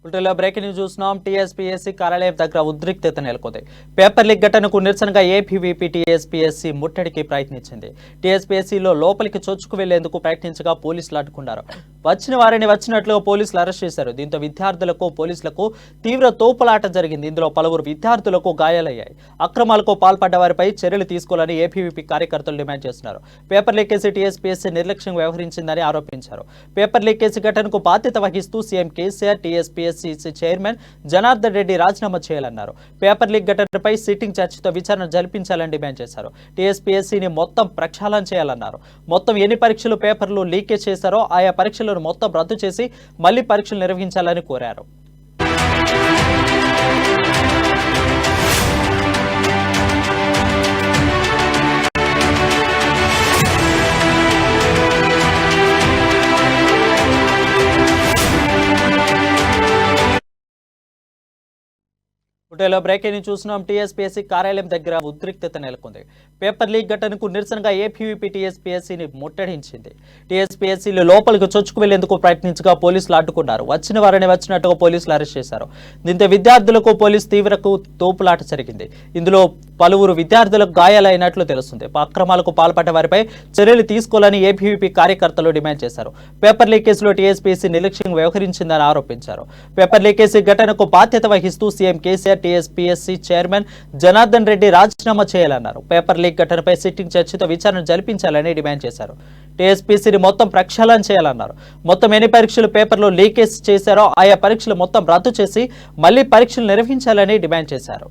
పుట్టలో breaking news చూస్తున్నాం. TSPSC కార్యాలయం దగ్గర ఉద్రిక్తత నెలకొంది. పేపర్ లీక్ ఘటనకు నిరసనగా ఏపీవీపీ టీఎస్పీఎస్సీ ముట్టడికి ప్రయత్నించింది. టీఎస్పీఎస్సీలో లోపలికి చొచ్చుకు వెళ్లేందుకు ప్రయత్నించగా పోలీసులు అడ్డుకున్నారు. వచ్చిన వారిని వచ్చినట్లుగా పోలీసులు అరెస్ట్ చేశారు. దీంతో విద్యార్థులకు పోలీసులకు తీవ్ర తోపులాట జరిగింది. ఇందులో పలువురు విద్యార్థులకు గాయాలయ్యాయి. అక్రమాలకు పాల్పడ్డ వారిపై చర్యలు తీసుకోవాలని ఏపీవీపీ కార్యకర్తలు డిమాండ్ చేస్తున్నారు. పేపర్ లీకేజీ టీఎస్పీఎస్సీ నిర్లక్ష్యంగా వ్యవహరించిందని ఆరోపించారు. పేపర్ లీకేజీ ఘటనకు బాధ్యత వహిస్తూ CM KCR TSPSC chairman Janardhan Reddy రాజీనామా చేయాలన్నారు. పేపర్ లీక్ ఘటనపై సిట్టింగ్ చర్చతో విచారణ జరిపించాలని డిమాండ్ చేశారు. టీఎస్పీఎస్సీని మొత్తం ప్రక్షాళన చేయాలన్నారు. మొత్తం ఎన్ని పరీక్షలు పేపర్లు లీకేజ్ చేశారో ఆయా పరీక్షలను మొత్తం రద్దు చేసి మళ్లీ పరీక్షలు నిర్వహించాలని కోరారు. పుట్టలో బ్రేకింగ్ న్యూస్ చూస్తున్నాం. టీఎస్పీఎస్సీ కార్యాలయం దగ్గర ఉద్రిక్తత నెలకొంది. పేపర్ లీక్ ఘటనకు నిరసనగా ఏపీవీపీ టీఎస్పీఎస్సీని ముట్టడించింది. టీఎస్పీఎస్సీలో లోపలికి చొచ్చుకు వెళ్లేందుకు ప్రయత్నించగా పోలీసులు అడ్డుకున్నారు. వచ్చిన వారిని వచ్చినట్టుగా పోలీసులు అరెస్ట్ చేశారు. దీంతో విద్యార్థులకు పోలీసు తీవ్రకు తోపులాట జరిగింది. ఇందులో పలువురు విద్యార్థులకు గాయాలైనట్లు తెలుస్తుంది. అక్రమాలకు పాల్పడ్డ వారిపై చర్యలు తీసుకోవాలని ఏపీవీపీ కార్యకర్తలు డిమాండ్ చేశారు. పేపర్ లీకేజీలో టీఎస్పీఎస్సీ నిర్లక్ష్యంగా వ్యవహరించిందని ఆరోపించారు. పేపర్ లీకేజీ ఘటనకు బాధ్యత వహిస్తూ CM KCR TSPSC chairman Janardhan Reddy రాజీనామా చేయాలన్నారు. పేపర్ లీక్ ఘటనపై సిట్టింగ్ చర్చతో విచారణ జరిపించాలని డిమాండ్ చేశారు. టీఎస్పీఎస్సీని మొత్తం ప్రక్షాళన చేయాలన్నారు. మొత్తం ఎన్ని పరీక్షలు పేపర్లో లీకేజ్ చేశారో ఆయా పరీక్షలు మొత్తం రద్దు చేసి మళ్లీ పరీక్షలు నిర్వహించాలని డిమాండ్ చేశారు.